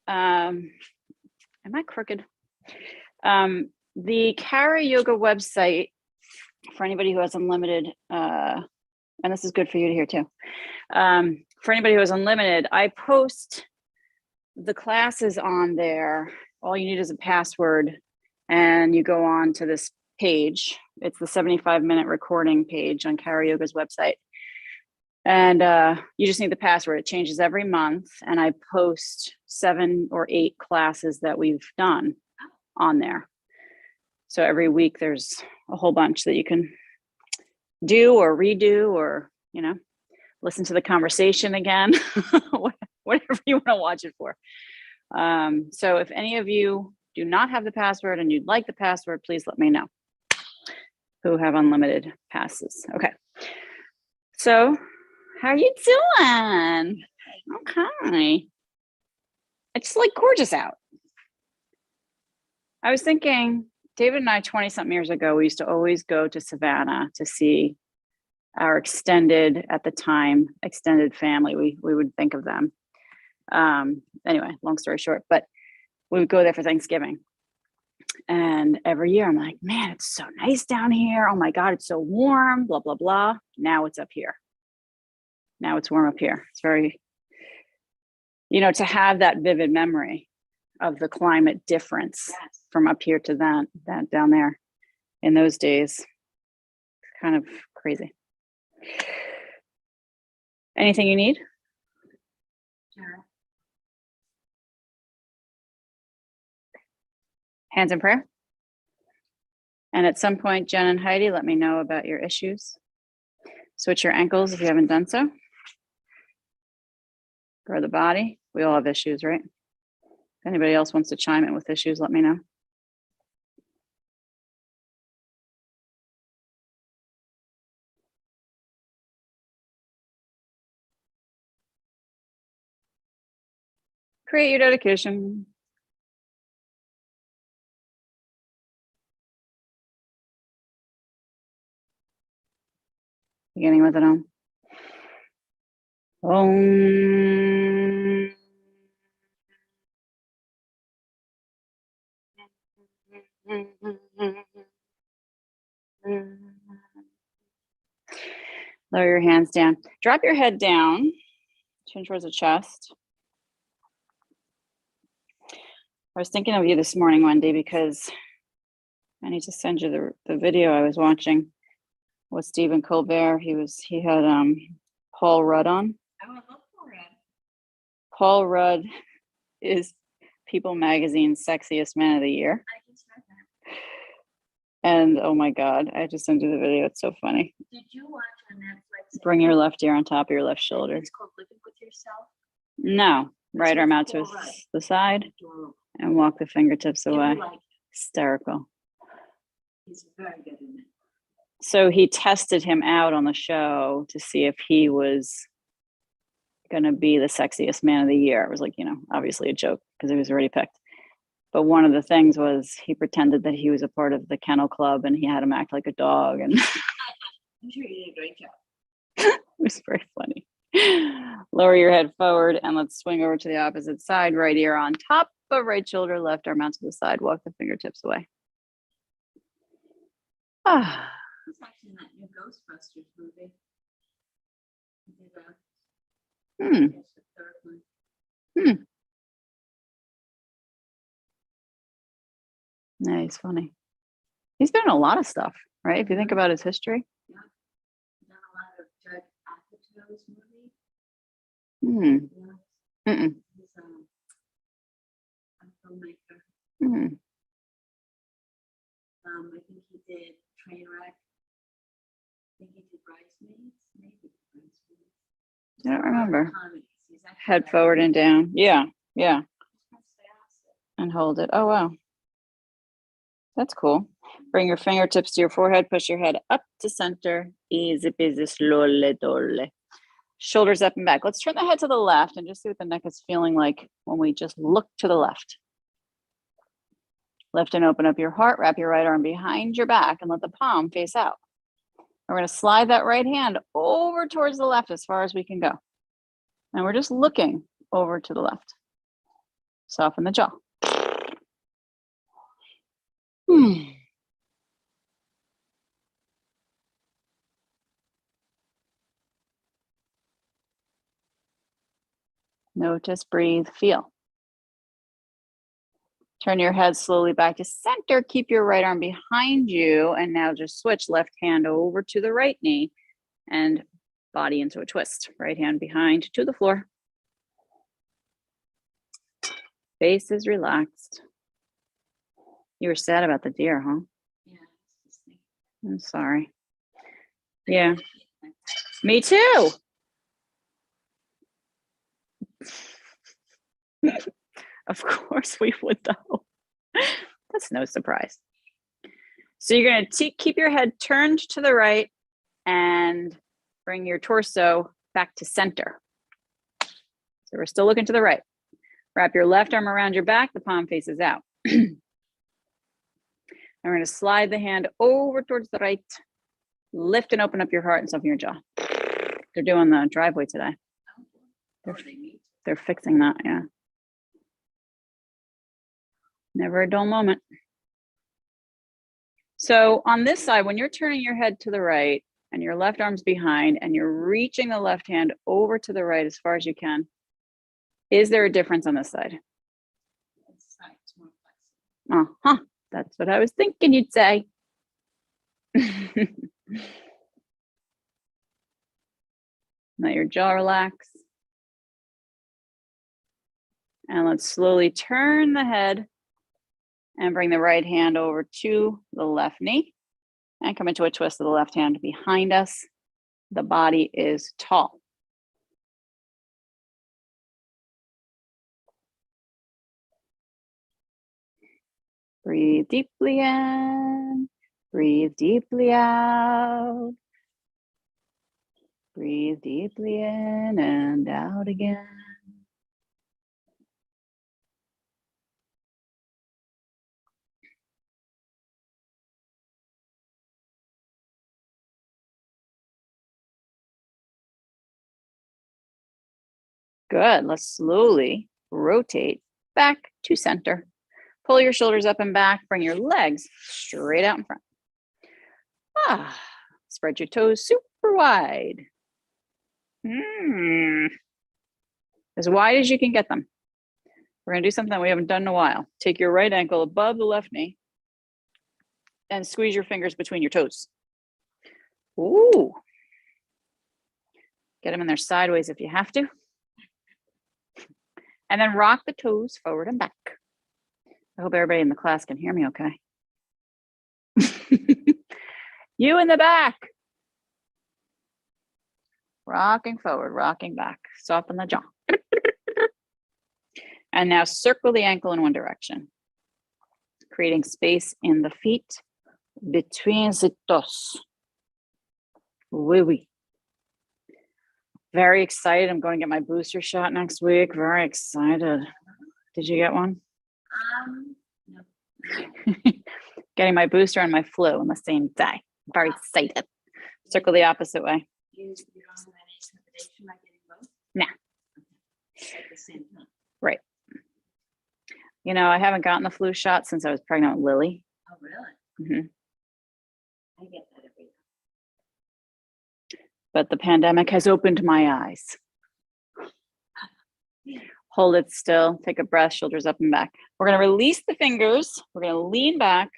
am I crooked? The Kara Yoga website, for anybody who has unlimited, and this is good for you to hear too. For anybody who has unlimited, I post the classes on there. All you need is a password, and you go on to this page. It's the 75-minute recording page on Kara Yoga's website. And you just need the password. It changes every month. And I post 7 or 8 classes that we've done on there. So every week there's a whole bunch that you can do or redo, or, you know, listen to the conversation again, whatever you want to watch it for. So if any of you do not have the password and you'd like the password, please let me know, who have unlimited passes. Okay. So how you doing? Okay. It's like gorgeous out. I was thinking, David and I, 20-something years ago, we used to always go to Savannah to see our extended, at the time, extended family. We would think of them. Anyway, long story short, but we would go there for Thanksgiving. And every year I'm like, man, it's so nice down here. Oh my God, it's so warm, blah, blah, blah. Now it's up here. Now it's warm up here. It's very, you know, to have that vivid memory of the climate difference from up here to that down there in those days. It's kind of crazy. Anything you need? Sure. Hands in prayer. And at some point, Jen and Heidi, let me know about your issues. Switch your ankles if you haven't done so. Grow the body. We all have issues, right? If anybody else wants to chime in with issues, let me know. Create your dedication. Beginning with it on. Om. Lower your hands down. Drop your head down. Chin towards the chest. I was thinking of you this morning, Wendy, because I need to send you the video I was watching with Stephen Colbert. He had Paul Rudd on. I would love for it. Paul Rudd is People Magazine's sexiest man of the year. I just read that. And oh my God, I just sent you the video. It's so funny. Did you watch on Netflix? Bring your left ear on top of your left shoulder. It's called Living with Yourself. No, right That's arm with out to Paul Rudd. the side Adorable. and walk the fingertips You away. would like it. Hysterical. He's very good in it. So he tested him out on the show to see if he was going to be the sexiest man of the year. It was like, you know, obviously a joke because he was already picked. But one of the things was he pretended that he was a part of the kennel club and he had him act like a dog. And I'm sure you did a great job. it was very funny. Lower your head forward and let's swing over to the opposite side. Right ear on top of right shoulder, left arm out to the side. Walk the fingertips away. Ah. It's actually in that new Ghostbusters movie. Hmm. It's the third one. Yeah, he's funny. He's been in a lot of stuff, right? If you think about his history. Yeah. Done a lot of Judd Apatow's movie. Hmm. Yeah. Mm-mm. He's a filmmaker. Hmm. I think he did Trainwreck. I think he did Bridesmaids. Maybe Bridesmaids. I don't remember. Comedies. He's actually Head very forward good. and down. Yeah. Yeah. Just gonna stay opposite. And hold it. Oh, wow. That's cool. Bring your fingertips to your forehead. Push your head up to center. Easy peasy, slowly, dole. Shoulders up and back. Let's turn the head to the left and just see what the neck is feeling like when we just look to the left. Lift and open up your heart. Wrap your right arm behind your back and let the palm face out. We're going to slide that right hand over towards the left as far as we can go. And we're just looking over to the left. Soften the jaw. Hmm. Notice, breathe, feel. Turn your head slowly back to center. Keep your right arm behind you. And now just switch left hand over to the right knee and body into a twist. Right hand behind to the floor. Face is relaxed. You were sad about the deer, huh? Yeah, it's just like- I'm sorry. Yeah, me too. Of course we would, though. That's no surprise. So you're going to keep your head turned to the right and bring your torso back to center. So we're still looking to the right. Wrap your left arm around your back, the palm faces out. And we're going to slide the hand over towards the right. Lift and open up your heart and soften your jaw. They're doing the driveway today. They're fixing that, yeah. Never a dull moment. So on this side, when you're turning your head to the right and your left arm's behind and you're reaching the left hand over to the right as far as you can, is there a difference on this side? It's more flexible. Uh-huh, that's what I was thinking you'd say. Let your jaw relax. And let's slowly turn the head and bring the right hand over to the left knee and come into a twist of the left hand behind us. The body is tall. Breathe deeply in, breathe deeply out. Breathe deeply in and out again. Good. Let's slowly rotate back to center. Pull your shoulders up and back. Bring your legs straight out in front. Spread your toes super wide. As wide as you can get them. We're going to do something we haven't done in a while. Take your right ankle above the left knee and squeeze your fingers between your toes. Ooh. Get them in there sideways if you have to. And then rock the toes forward and back. I hope everybody in the class can hear me okay. You in the back. Rocking forward, rocking back. Soften the jaw. And now circle the ankle in one direction, creating space in the feet between the toes. Oui, oui. Very excited. I'm going to get my booster shot next week. Very excited. Did you get one? No. Getting my booster and my flu on the same day. Very excited. Circle the opposite way. You don't have any trepidation by getting both? Nah. Okay. At the same time. Right. You know, I haven't gotten the flu shot since I was pregnant with Lily. Oh, really? Mhm. I get that every year. But the pandemic has opened my eyes. Hold it still. Take a breath, shoulders up and back. We're going to release the fingers. We're going to lean back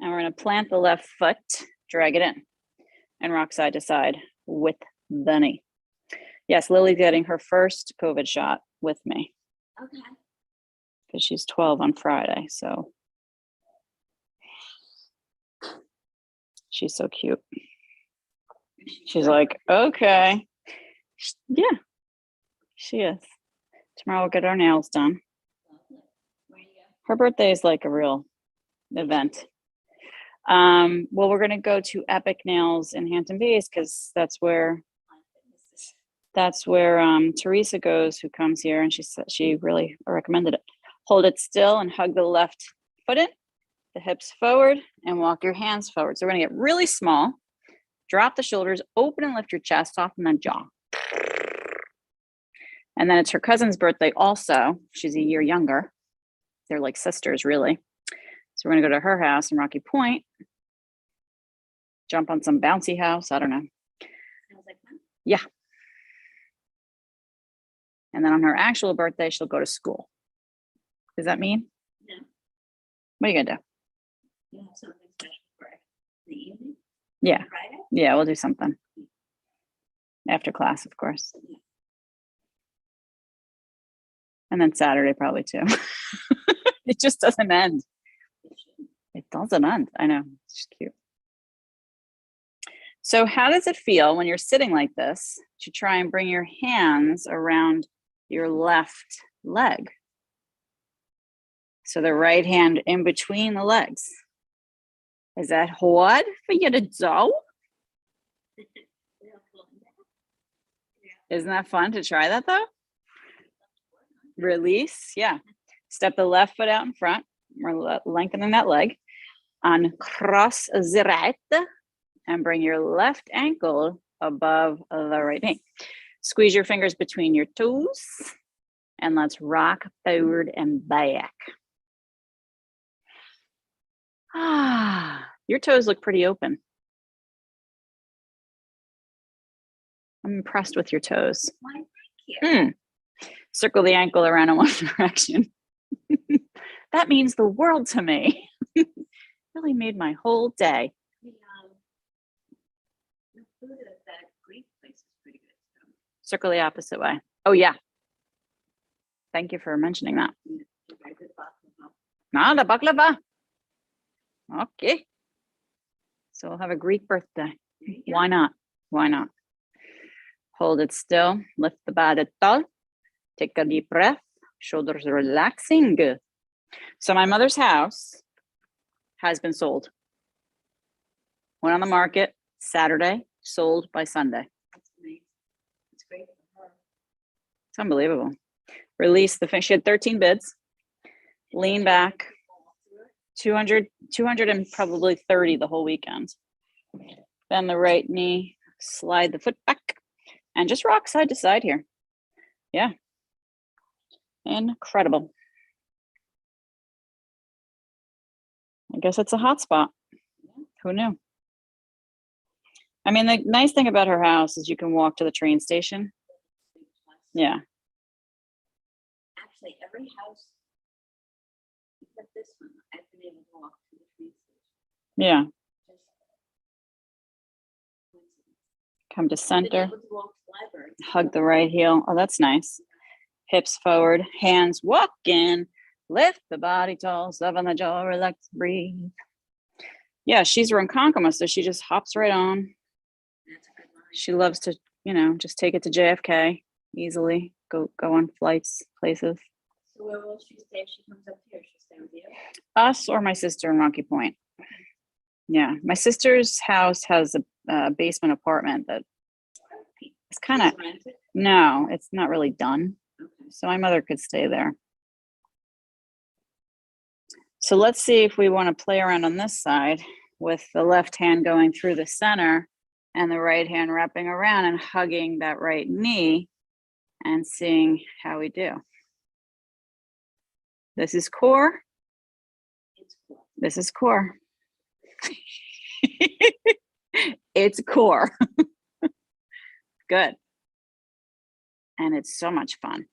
and we're going to plant the left foot, drag it in and rock side to side with the knee. Yes, Lily's getting her first COVID shot with me Okay. because she's 12 on Friday. So she's so cute. She's like, okay. Yeah, she is. Tomorrow we'll get our nails done. Lovely. Where do you go? Her birthday is like a real event. Well, we're gonna go to Epic Nails in Hampton Bays because that's where Teresa goes, who comes here, and she said she really recommended it. Hold it still and hug the left foot in, the hips forward, and walk your hands forward. So we're gonna get really small. Drop the shoulders, open and lift your chest, soften the jaw. And then it's her cousin's birthday also. She's a year younger. They're like sisters, really. So we're gonna go to her house in Rocky Point, jump on some bouncy house. I don't know. Sounds like fun. Yeah. And then on her actual birthday, she'll go to school. Does that mean? No, What are you gonna do? you have something special for the evening, Yeah. Friday? Yeah, we'll do something. After class, of course. Yeah. And then Saturday probably too. It just doesn't end. It should. It doesn't end. I know. It's just cute. So how does it feel when you're sitting like this to try and bring your hands around your left leg? So the right hand in between the legs. Is that hard for you to do? Yeah, cool. Yeah. Isn't that fun to try that though? Release, yeah. Step the left foot out in front. We're lengthening that leg. Uncross the right and bring your left ankle above the right knee. Squeeze your fingers between your toes and let's rock forward and back. Ah, your toes look pretty open. I'm impressed with your toes. Why, thank you. Circle the ankle around in one direction. That means the world to me. Really made my whole day. The food at that Greek place is pretty good. So, Circle the opposite way. Oh yeah. Thank you for mentioning that. yeah, they're very good baklava. Ah, the baklava. Okay. So we'll have a Greek birthday. There you go. Why not? Why not? Hold it still. Lift the body tall. Take a deep breath. Shoulders relaxing. Good. So my mother's house has been sold. Went on the market Saturday, sold by Sunday. That's amazing. It's great for her. It's unbelievable. Release the she had 13 bids. Lean back. 200 and probably 30 the whole weekend. Bend the right knee, slide the foot back, and just rock side to side here. Yeah. Incredible. I guess it's a hot spot. Who knew? I mean, the nice thing about her house is you can walk to the train station. Yeah. Actually, every house except this one, I've been able to walk to the train station. Yeah. Just coincidence. Come to Been center. able to walk to the library. Hug the right heel. Oh, that's nice. Hips forward, hands walking. Lift the body tall, stuff on the jaw, relax, breathe. Yeah, she's Ronkonkoma, so she just hops right on. That's a good line. She loves to, just take it to JFK easily. Go on flights, places. So where will she stay if she comes up here? She'll stay with you? Us or my sister in Rocky Point. Yeah, my sister's house has a basement apartment that is kind of, Just rent it? no, it's not really done. Okay. So my mother could stay there. So let's see if we want to play around on this side with the left hand going through the center and the right hand wrapping around and hugging that right knee and seeing how we do. This is core. It's cool. This is core. It's core. Good. And it's so much fun.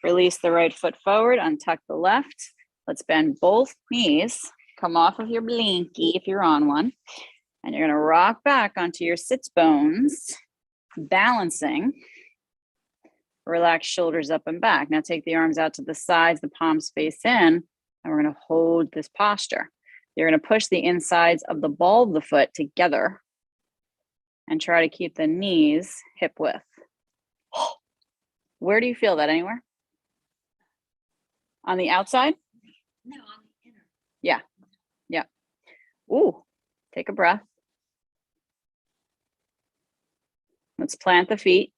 Release the right foot forward, untuck the left. Let's bend both knees. Come off of your blinky if you're on one. And you're gonna rock back onto your sits bones, balancing. Relax shoulders up and back. Now take the arms out to the sides, the palms face in, and we're gonna hold this posture. You're gonna push the insides of the ball of the foot together and try to keep the knees hip width. Where do you feel that? Anywhere? On the outside? No, on the inner. Yeah. Yeah. Ooh, take a breath. Let's plant the feet,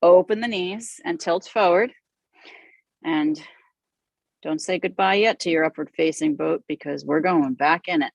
open the knees and tilt forward. And don't say goodbye yet to your upward facing boat because we're going back in it.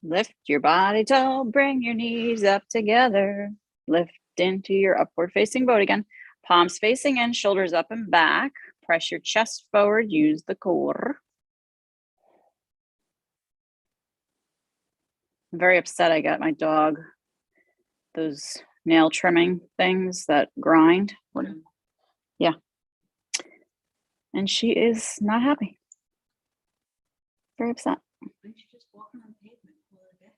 Lift your body tall, bring your knees up together. Lift into your upward facing boat again. Palms facing in, shoulders up and back. Press your chest forward, use the core. I'm very upset I got my dog those nail trimming things that grind. Yeah. And she is not happy. Very upset. Why don't you just walk her on pavement? Call it a day?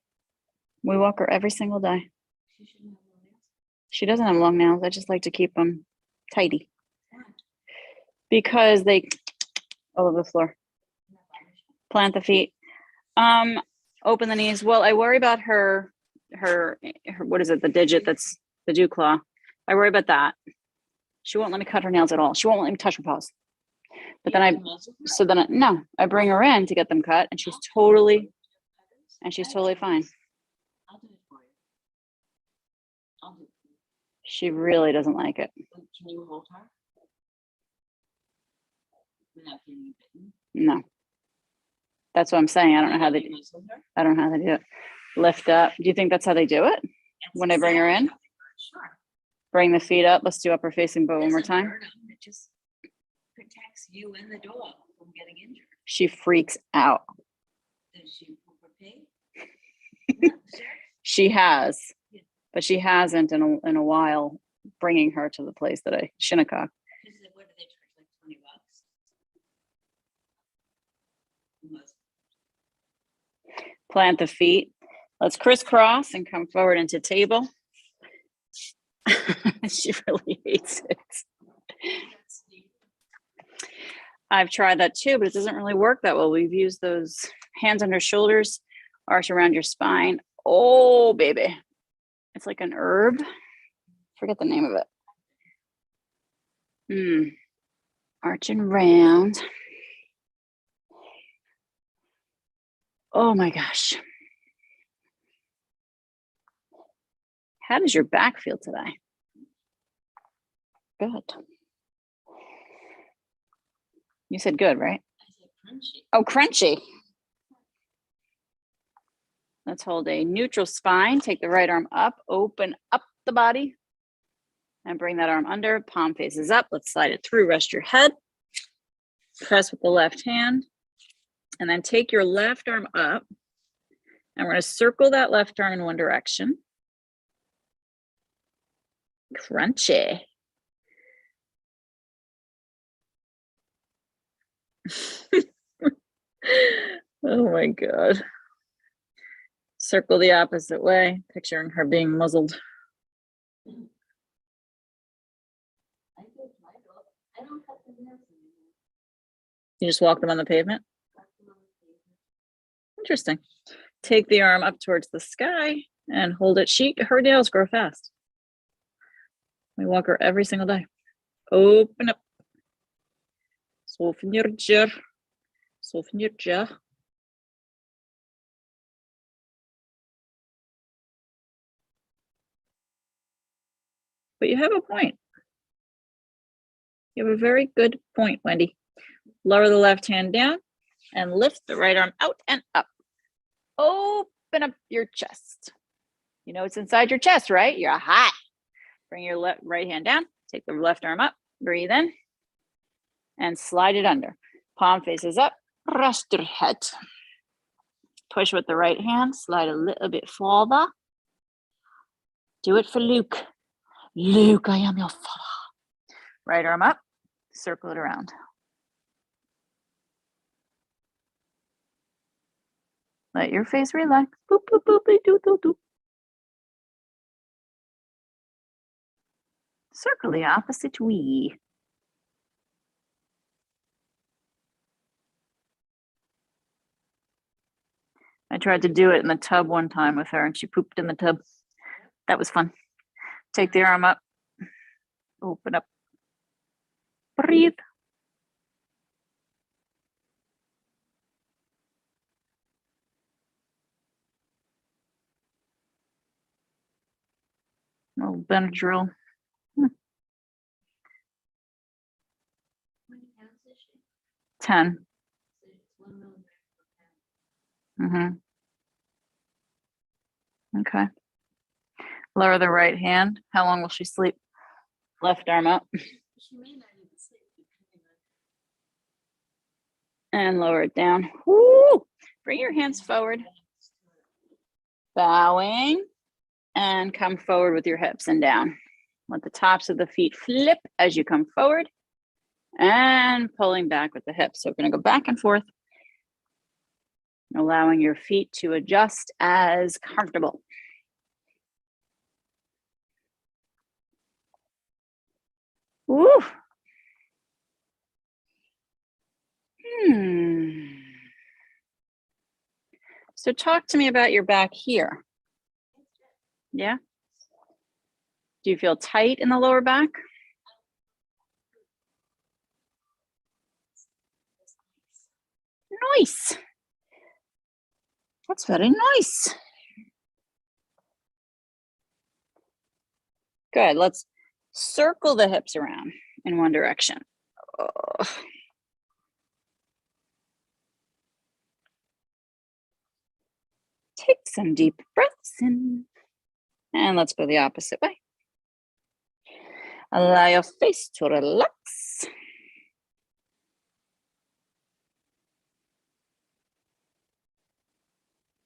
We walk her every single day. She shouldn't have no nails. She doesn't have long nails. I just like to keep them tidy Why? because they all over the floor. Not varnish. Plant the feet. Open the knees. Well, I worry about her what is it? The digit that's the dew claw. I worry about that. She won't let me cut her nails at all. She won't let me touch her paws. But then no, I bring her in to get them cut, and she's totally fine. I'll do it for you. I'll do it for you. She really doesn't like it. Can you hold her? Without getting bitten? No. That's what I'm saying. I don't know how they Muzzle her? I don't know how they do it. Lift up. Do you think that's how they do it? When I bring her in? Sure. Bring the feet up. Let's do upper facing boat one more Doesn't time. hurt 'em, it just protects you and the dog from getting injured. She freaks out. Does she poop or pee? No, sure. She has, but she hasn't in a while bringing her to the place that I Shinnecock. What do they charge, like $20? Most. Plant the feet. Let's crisscross and come forward into table. She really hates it. That's neat. I've tried that too, but it doesn't really work that well. We've used those hands under shoulders, arch around your spine. Oh, baby. It's like an herb. Forget the name of it. Arch and round. Oh my gosh. How does your back feel today? Good. You said good, right? I said crunchy. Oh, crunchy. Let's hold a neutral spine. Take the right arm up, open up the body, and bring that arm under. Palm faces up. Let's slide it through. Rest your head. Press with the left hand. And then take your left arm up. And we're going to circle that left arm in one direction. Crunchy. Oh my God. Circle the opposite way, picturing her being muzzled. I do my dog. I don't cut the nails anymore. You just walk them on the pavement? Cut them on the pavement. Interesting. Take the arm up towards the sky and hold it. Her nails grow fast. We walk her every single day. Open up. Soften your jaw. Soften your jaw. But you have a point. You have a very good point, Wendy. Lower the left hand down and lift the right arm out and up. Open up your chest. You know it's inside your chest, right? You're hot. Bring your right hand down. Take the left arm up. Breathe in. And slide it under. Palm faces up. Rest your head. Push with the right hand. Slide a little bit further. Do it for Luke. Luke, I am your father. Right arm up. Circle it around. Let your face relax. Boop, boop, boop, boop, doo, doo, doo. Circle the opposite way. I tried to do it in the tub one time with her and she pooped in the tub. That was fun. Take the arm up. Open up. Breathe. Little Benadryl. How many pounds is she? 10. So it's 1 milligram per pound. Mm-hmm. Okay. Lower the right hand. How long will she sleep? Left arm up She may not even sleep depending and lower it down. Woo! Bring your hands forward, bowing, and come forward with your hips and down. Let the tops of the feet flip as you come forward and pulling back with the hips. So we're going to go back and forth, allowing your feet to adjust as comfortable. Woo! So talk to me about your back here. Yeah? Do you feel tight in the lower back? Nice. That's very nice. Good. Let's circle the hips around in one direction. Oh. Take some deep breaths in. And let's go the opposite way. Allow your face to relax.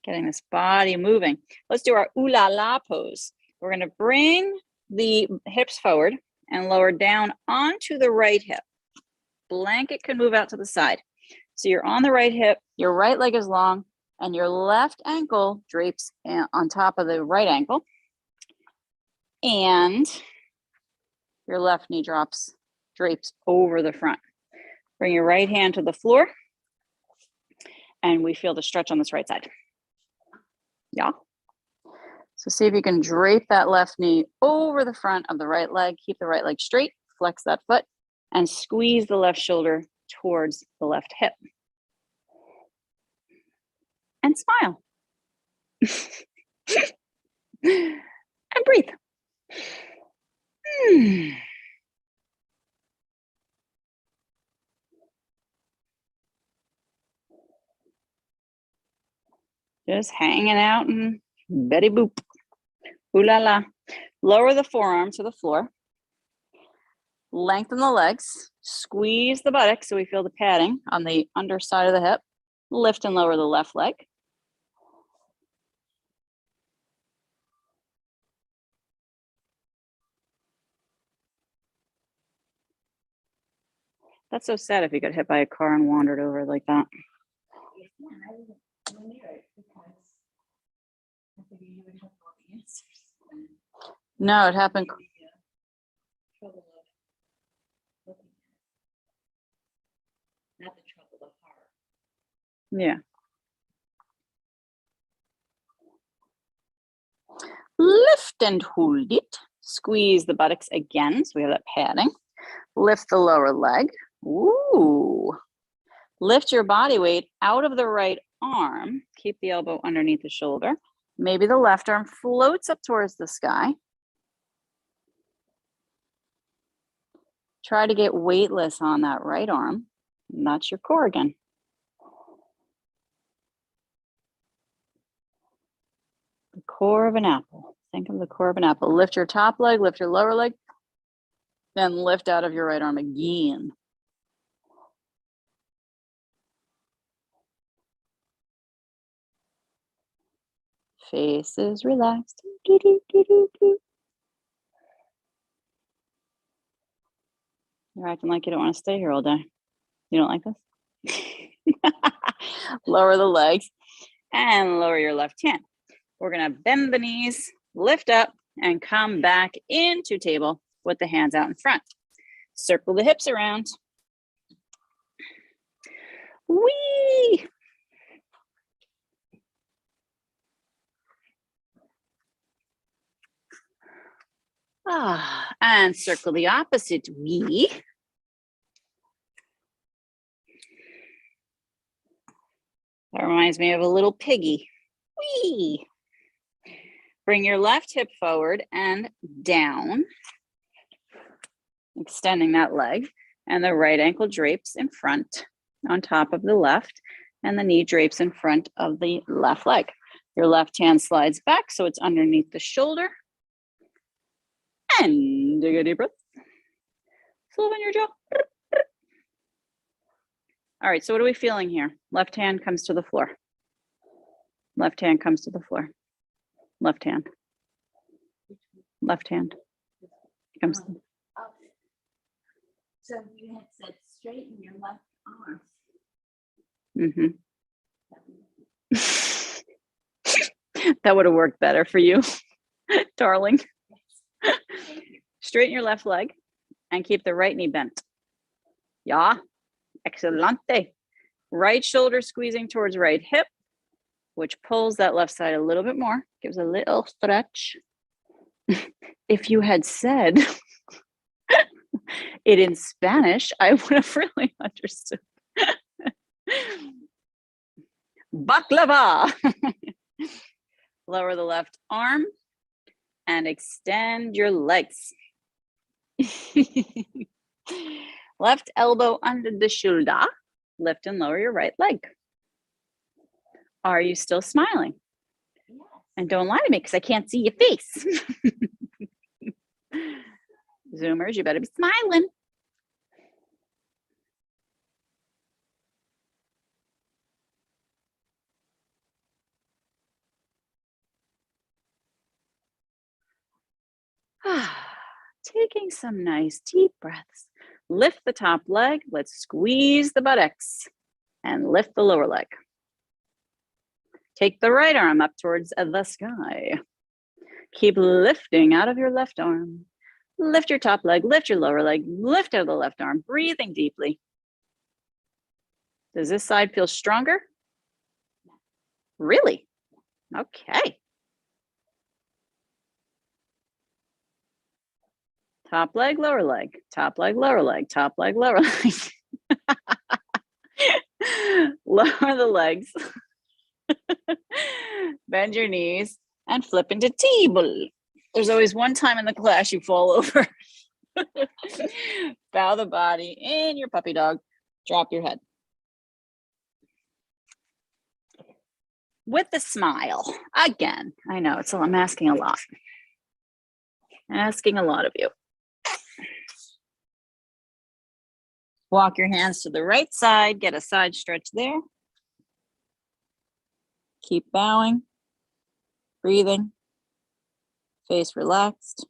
Getting this body moving. Let's do our ooh la la pose. We're going to bring the hips forward and lower down onto the right hip. Blanket can move out to the side. So you're on the right hip, your right leg is long, and your left ankle drapes on top of the right ankle. And your left knee drapes over the front. Bring your right hand to the floor. And we feel the stretch on this right side. Yeah. So see if you can drape that left knee over the front of the right leg. Keep the right leg straight, flex that foot, and squeeze the left shoulder towards the left hip. And smile. And breathe. Just hanging out and Betty boop. Ooh la la. Lower the forearm to the floor. Lengthen the legs. Squeeze the buttocks so we feel the padding on the underside of the hip. Lift and lower the left leg. That's so sad if you got hit by a car and wandered over like that. Yeah, I didn't near it because I figured you would have all the answers. No, it happened. Trouble of looking at it. Not the trouble of heart. Yeah. Lift and hold it. Squeeze the buttocks again so we have that padding. Lift the lower leg. Ooh. Lift your body weight out of the right arm. Keep the elbow underneath the shoulder. Maybe the left arm floats up towards the sky. Try to get weightless on that right arm. And that's your core again. The core of an apple. Think of the core of an apple. Lift your top leg, lift your lower leg, then lift out of your right arm again. Face is relaxed. Do, do, do, do, do. You're acting like you don't want to stay here all day. You don't like this? Lower the legs and lower your left hand. We're going to bend the knees, lift up, and come back into table with the hands out in front. Circle the hips around. Whee! And circle the opposite wee. That reminds me of a little piggy. Whee! Bring your left hip forward and down, extending that leg, and the right ankle drapes in front on top of the left, and the knee drapes in front of the left leg. Your left hand slides back so it's underneath the shoulder. And take a deep breath. Slow in your jaw. All right, so what are we feeling here? Left hand comes to the floor. Left hand comes to the floor. Left hand. Left hand comes. Oh. So you had said straighten your left arm. Mm-hmm. That would have worked better for you, darling. Straighten your left leg and keep the right knee bent. Yeah, excelente. Right shoulder squeezing towards right hip, which pulls that left side a little bit more, gives a little stretch. If you had said it in Spanish, I would have really understood. Baklava. Lower the left arm and extend your legs. Left elbow under the shoulder. Lift and lower your right leg. Are you still smiling? Yes. And don't lie to me because I can't see your face. Zoomers, you better be smiling. Taking some nice deep breaths. Lift the top leg. Let's squeeze the buttocks and lift the lower leg. Take the right arm up towards the sky. Keep lifting out of your left arm. Lift your top leg, lift your lower leg, lift out of the left arm, breathing deeply. Does this side feel stronger? Really? Okay. Top leg, lower leg, top leg, lower leg, top leg, lower leg. Lower the legs. Bend your knees and flip into table. There's always one time in the class you fall over. Bow the body in your puppy dog. Drop your head. With a smile. Again, I know I'm asking a lot. Asking a lot of you. Walk your hands to the right side. Get a side stretch there. Keep bowing. Breathing. Face relaxed.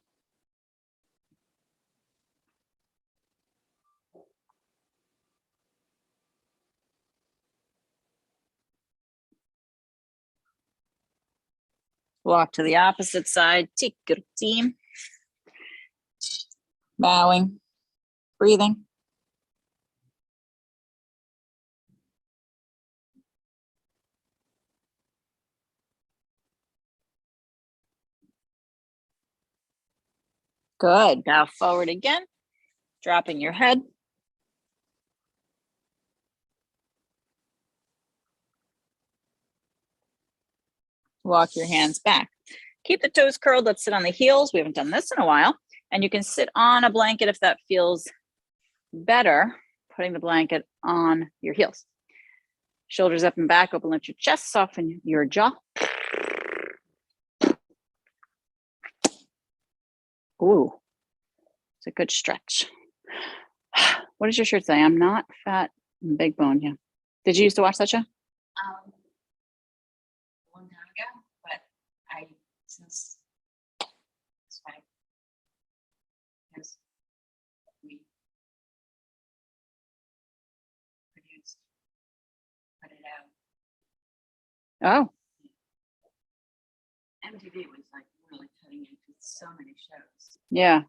Walk to the opposite side. Take your team. Bowing. Breathing. Good. Bow forward again. Dropping your head. Walk your hands back. Keep the toes curled. Let's sit on the heels. We haven't done this in a while. And you can sit on a blanket if that feels better, putting the blanket on your heels. Shoulders up and back, open, lift your chest, soften your jaw. Ooh, it's a good stretch. What does your shirt say? I'm not fat and big bone. Yeah. Did you used to watch that show? Long time ago, but since it's fine. Because we put it out. Oh, MTV was like really cutting into so many shows. yeah.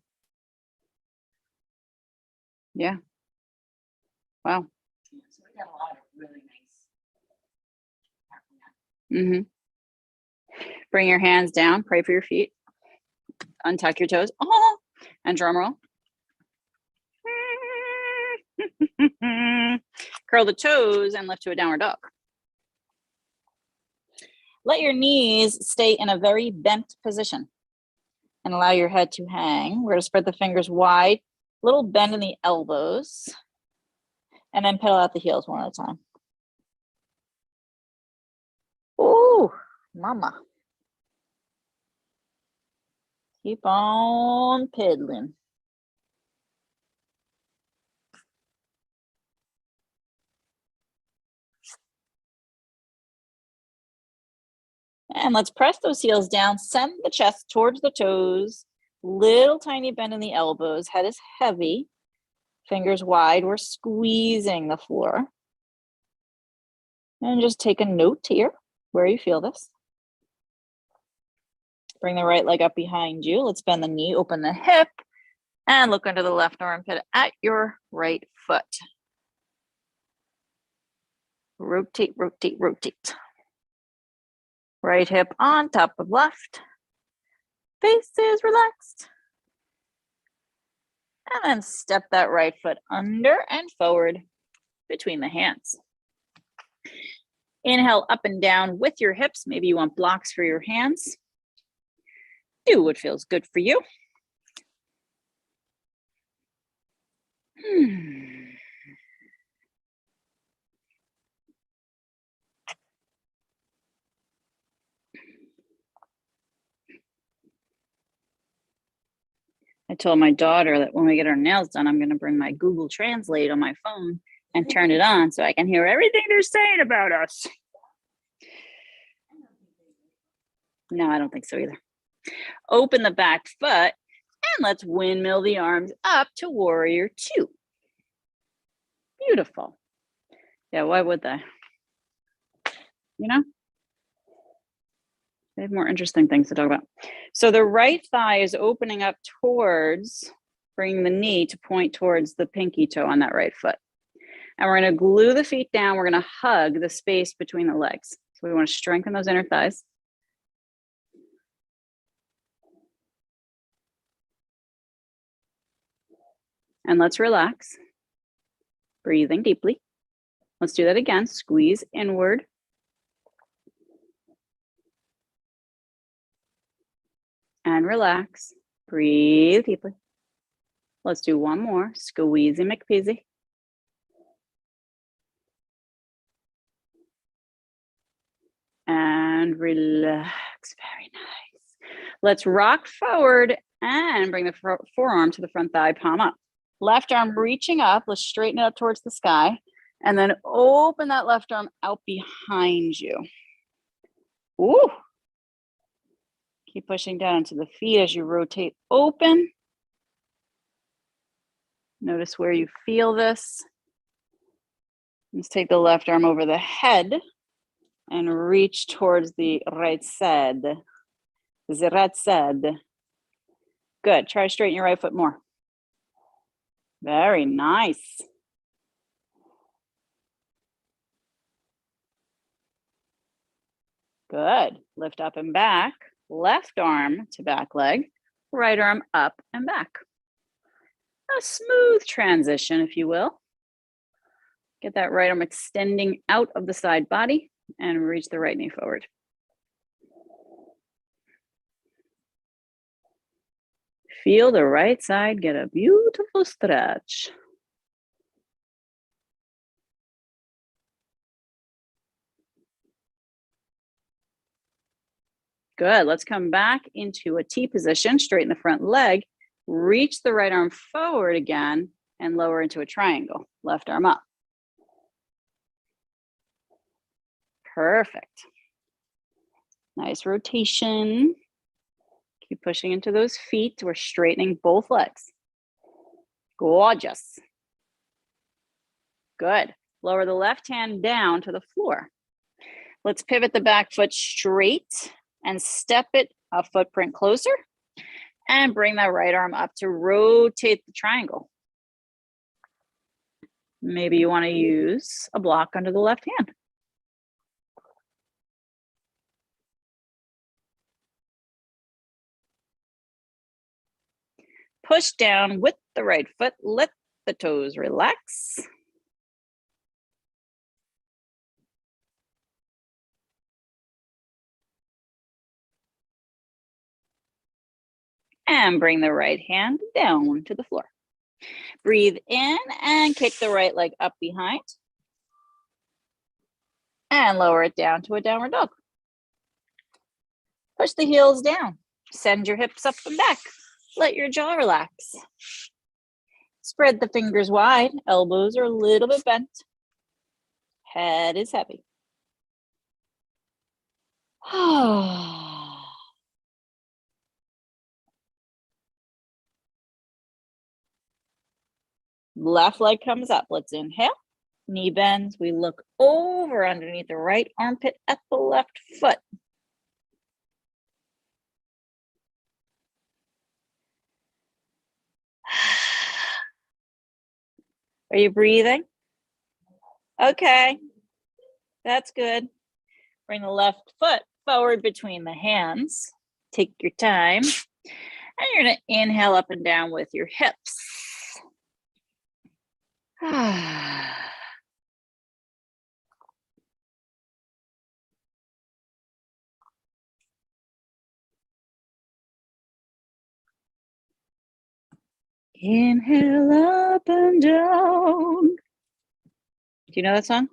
Yeah. Wow. Yeah, so we got a lot of really nice. Bring your hands down, pray for your feet. Untuck your toes. Oh, and drum roll. Curl the toes and lift to a downward dog. Let your knees stay in a very bent position and allow your head to hang. We're going to spread the fingers wide, little bend in the elbows, and then pedal out the heels one at a time. Ooh, Mama. Keep on piddling. And let's press those heels down, send the chest towards the toes, little tiny bend in the elbows, head is heavy, fingers wide, we're squeezing the floor. And just take a note here where you feel this. Bring the right leg up behind you. Let's bend the knee, open the hip, and look under the left armpit at your right foot. Rotate, rotate, rotate. Right hip on top of left. Face is relaxed. And then step that right foot under and forward between the hands. Inhale up and down with your hips. Maybe you want blocks for your hands. Do what feels good for you. I told my daughter that when we get our nails done, I'm going to bring my Google Translate on my phone and turn it on so I can hear everything they're saying about us. No, I don't think so either. Open the back foot and let's windmill the arms up to warrior two. Beautiful. Yeah, why would they? You know? They have more interesting things to talk about. So the right thigh is opening up towards, bringing the knee to point towards the pinky toe on that right foot. And we're going to glue the feet down. We're going to hug the space between the legs. So we want to strengthen those inner thighs. And let's relax. Breathing deeply. Let's do that again. Squeeze inward. And relax. Breathe deeply. Let's do one more. Squeezy McPeasy. And relax. Very nice. Let's rock forward and bring the forearm to the front thigh, palm up. Left arm reaching up. Let's straighten it up towards the sky. And then open that left arm out behind you. Ooh. Keep pushing down into the feet as you rotate open. Notice where you feel this. Let's take the left arm over the head and reach towards the right side. The right side. Good. Try to straighten your right foot more. Very nice. Good. Lift up and back. Left arm to back leg. Right arm up and back. A smooth transition, if you will. Get that right arm extending out of the side body and reach the right knee forward. Feel the right side get a beautiful stretch. Good. Let's come back into a T position, straighten the front leg, reach the right arm forward again, and lower into a triangle. Left arm up. Perfect. Nice rotation. Keep pushing into those feet. We're straightening both legs. Gorgeous. Good. Lower the left hand down to the floor. Let's pivot the back foot straight and step it a footprint closer and bring that right arm up to rotate the triangle. Maybe you want to use a block under the left hand. Push down with the right foot, let the toes relax. And bring the right hand down to the floor. Breathe in and kick the right leg up behind. And lower it down to a downward dog. Push the heels down. Send your hips up and back. Let your jaw relax. Spread the fingers wide. Elbows are a little bit bent. Head is heavy. Left leg comes up. Let's inhale. Knee bends. We look over underneath the right armpit at the left foot. Are you breathing? Okay, that's good. Bring the left foot forward between the hands. Take your time. And you're going to inhale up and down with your hips. Inhale up and down. Do you know that song?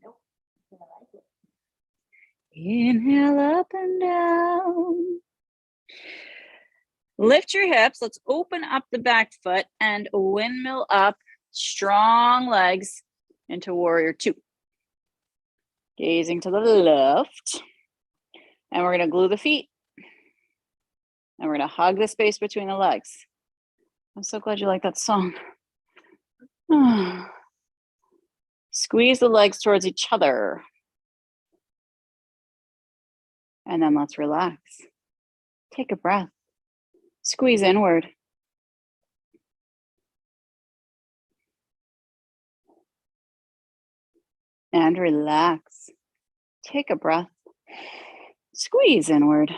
Nope. I like it. Inhale up and down. Lift your hips. Let's open up the back foot and windmill up. Strong legs into warrior two. Gazing to the left. And we're going to glue the feet. And we're going to hug the space between the legs. I'm so glad you like that song. Squeeze the legs towards each other. And then let's relax. Take a breath. Squeeze inward. And relax. Take a breath. Squeeze inward.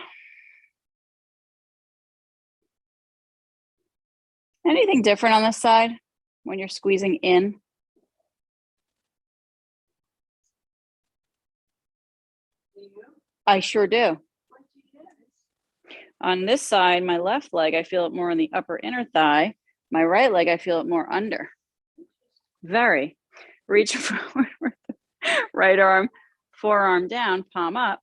Anything different on this side when you're squeezing in? Do you? I sure do. What you do? On this side, my left leg, I feel it more in the upper inner thigh. My right leg, I feel it more under. Very. Reach forward with the right arm, forearm down, palm up,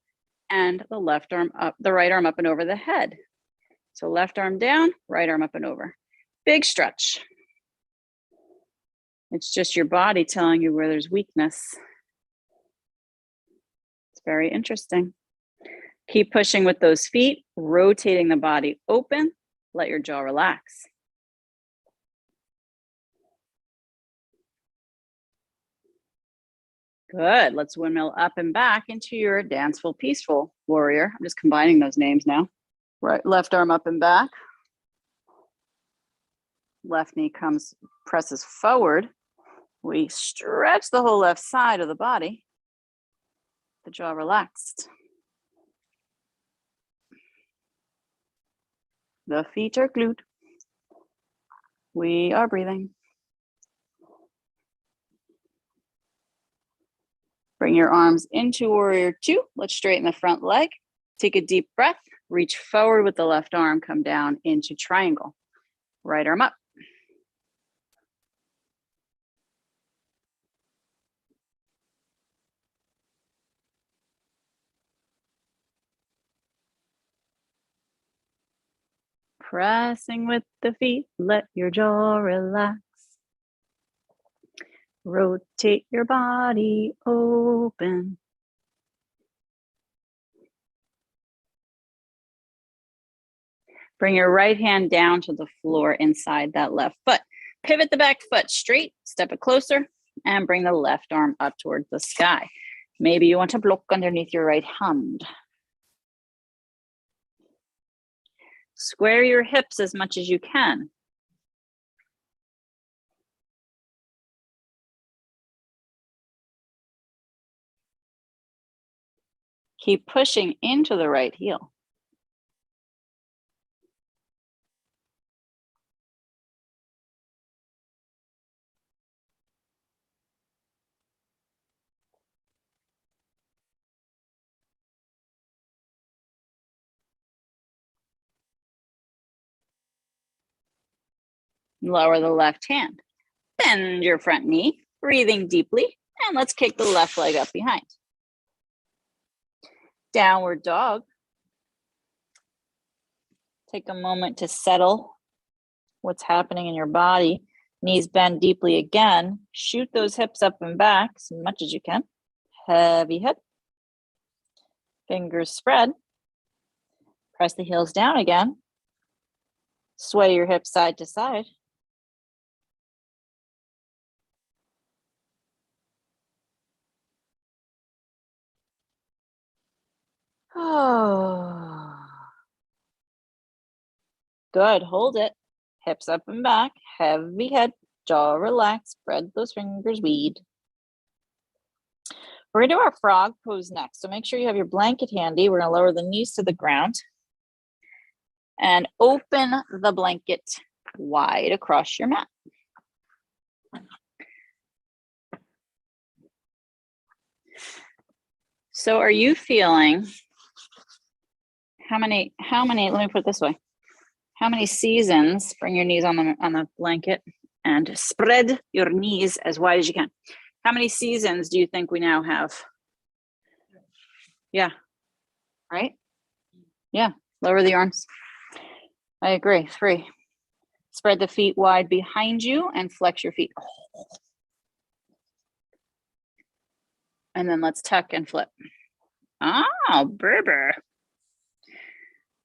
and the left arm up, the right arm up and over the head. So left arm down, right arm up and over. Big stretch. It's just your body telling you where there's weakness. It's very interesting. Keep pushing with those feet, rotating the body open. Let your jaw relax. Good. Let's windmill up and back into your danceful, peaceful warrior. I'm just combining those names now. Right, left arm up and back. Left knee presses forward. We stretch the whole left side of the body. The jaw relaxed. The feet are glued. We are breathing. Bring your arms into warrior two. Let's straighten the front leg. Take a deep breath. Reach forward with the left arm. Come down into triangle. Right arm up. Pressing with the feet, let your jaw relax. Rotate your body open. Bring your right hand down to the floor inside that left foot. Pivot the back foot straight, step it closer, and bring the left arm up towards the sky. Maybe you want to block underneath your right hand. Square your hips as much as you can. Keep pushing into the right heel. Lower the left hand. Bend your front knee, breathing deeply, and let's kick the left leg up behind. Downward dog. Take a moment to settle what's happening in your body. Knees bend deeply again. Shoot those hips up and back as much as you can. Heavy head. Fingers spread. Press the heels down again. Sway your hips side to side. Oh. Good, hold it. Hips up and back, heavy head, jaw relaxed, spread those fingers, weed. We're gonna do our frog pose next. So make sure you have your blanket handy. We're gonna lower the knees to the ground and open the blanket wide across your mat. So are you feeling, how many, let me put it this way. How many seasons, bring your knees on the blanket and spread your knees as wide as you can. How many seasons do you think we now have? Yeah, right? Yeah, lower the arms. I agree, 3. Spread the feet wide behind you and flex your feet. And then let's tuck and flip. Oh, Berber.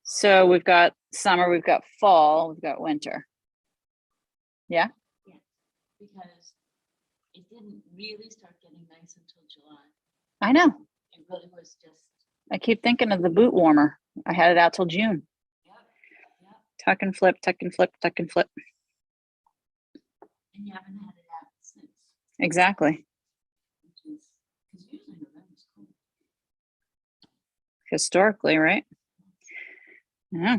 So we've got summer, we've got fall, we've got winter. Yeah? Yeah, because it didn't really start getting nice until July. I know. It really was just. I keep thinking of the boot warmer. I had it out till June. Yep, yep. Tuck and flip, tuck and flip, tuck and flip. And you haven't had it out since. Exactly. Which is, because usually November's cool. Historically, right? Yeah.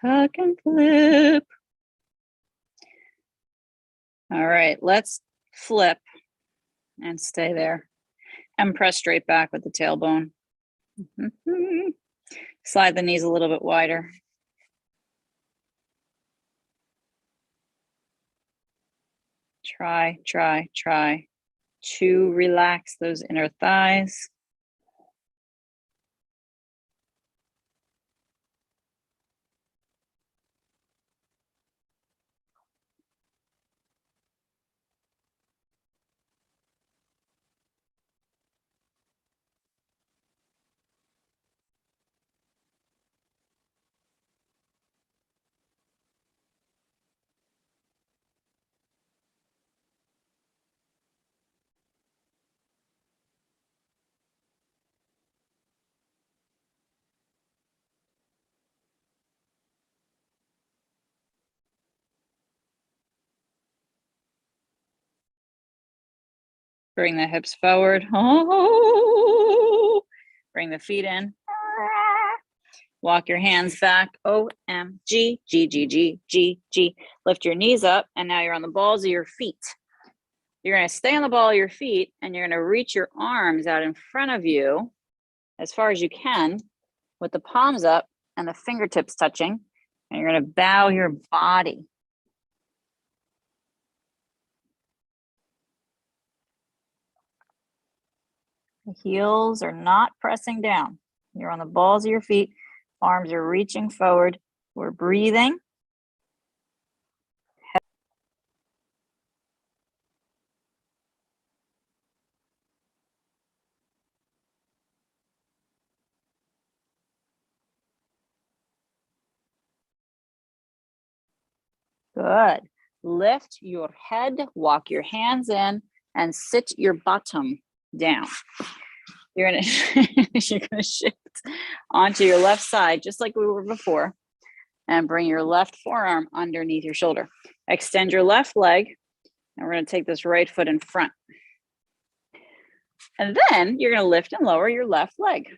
Tuck and flip. All right, let's flip and stay there and press straight back with the tailbone. Slide the knees a little bit wider. Try to relax those inner thighs. Bring the hips forward. Oh, bring the feet in. Walk your hands back. OMG, G, G, G, G, G. Lift your knees up, and now you're on the balls of your feet. You're going to stay on the ball of your feet, and you're going to reach your arms out in front of you as far as you can with the palms up and the fingertips touching, and you're going to bow your body. The heels are not pressing down. You're on the balls of your feet. Arms are reaching forward. We're breathing. Good. Lift your head, walk your hands in, and sit your bottom down. You're gonna shift onto your left side, just like we were before, and bring your left forearm underneath your shoulder. Extend your left leg, and we're gonna take this right foot in front. And then you're gonna lift and lower your left leg.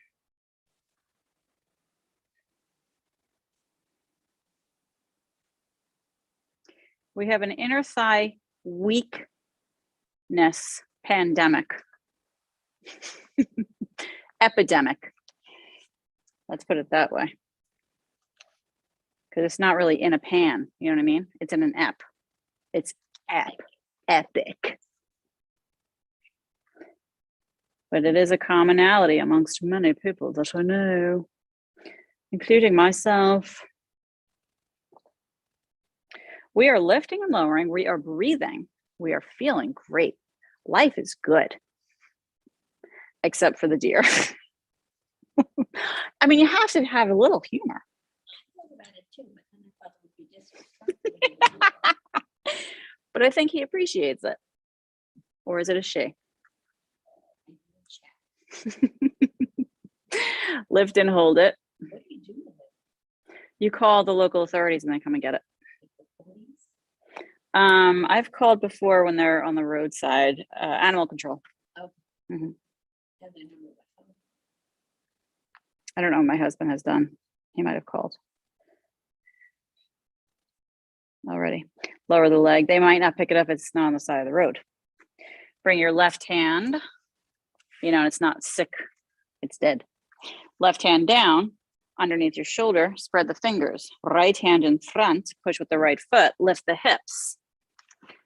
We have an inner thigh weakness pandemic. Epidemic. Let's put it that way. Because it's not really in a pan, you know what I mean? It's in an ep. It's epic. but it is a commonality amongst many people that I know, including myself. We are lifting and lowering. We are breathing. We are feeling great. Life is good, except for the deer. I mean, you have to have a little humor. I thought about it too, but then I thought it would be disrespectful. But I think he appreciates it. Or is it a she? Lift and hold it. What do you do with it? You call the local authorities and they come and get it. Like the police? I've called before when they're on the roadside, animal control. Oh. Mhm. Have their number of the phone. I don't know what my husband has done. He might have called already. Lower the leg. They might not pick it up if it's not on the side of the road. Bring your left hand, it's not sick, it's dead. Left hand down underneath your shoulder, spread the fingers. Right hand in front, push with the right foot, lift the hips.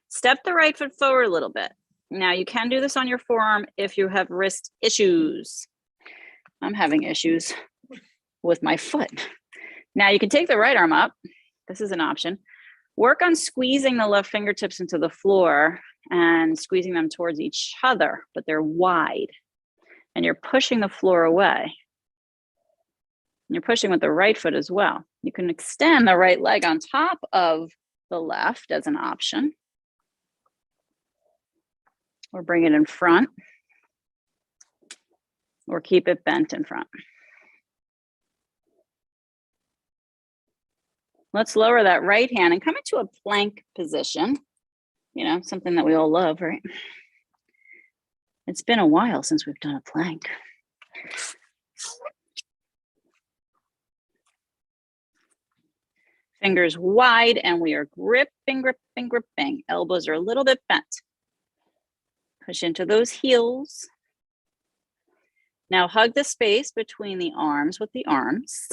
Step the right foot forward a little bit. Now you can do this on your forearm if you have wrist issues. I'm having issues with my foot. Now you can take the right arm up. This is an option. Work on squeezing the left fingertips into the floor and squeezing them towards each other, but they're wide. And you're pushing the floor away. And you're pushing with the right foot as well. You can extend the right leg on top of the left as an option. Or bring it in front. Or keep it bent in front. Let's lower that right hand and come into a plank position. Something that we all love, right? It's been a while since we've done a plank. Fingers wide, and we are gripping, gripping, gripping. Elbows are a little bit bent. Push into those heels. Now hug the space between the arms with the arms.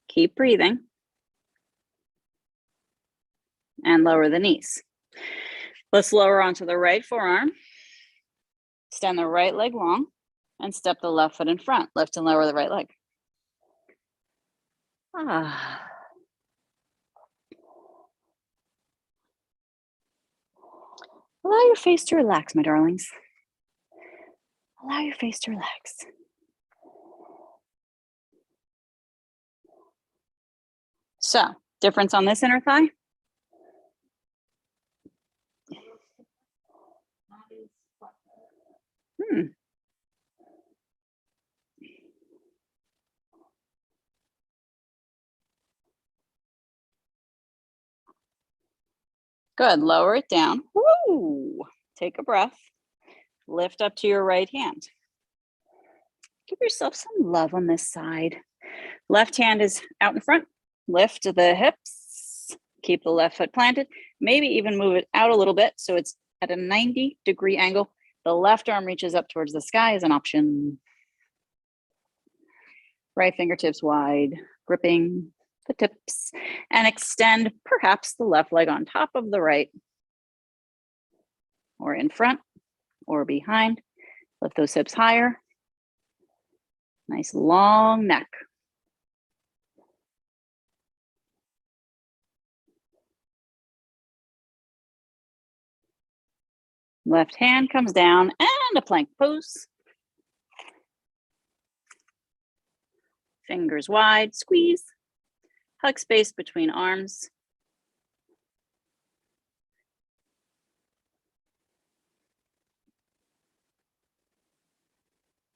Keep breathing. And lower the knees. Let's lower onto the right forearm. Extend the right leg long and step the left foot in front. Lift and lower the right leg. Ah. Allow your face to relax, my darlings. Allow your face to relax. So, difference on this inner thigh? Good, lower it down. Woo! Take a breath. Lift up to your right hand. Give yourself some love on this side. Left hand is out in front. Lift the hips. Keep the left foot planted. Maybe even move it out a little bit so it's at a 90-degree angle. The left arm reaches up towards the sky as an option. Right fingertips wide, gripping the tips, and extend perhaps the left leg on top of the right, or in front, or behind. Lift those hips higher. Nice long neck. Left hand comes down and a plank pose. Fingers wide, squeeze. Hug space between arms.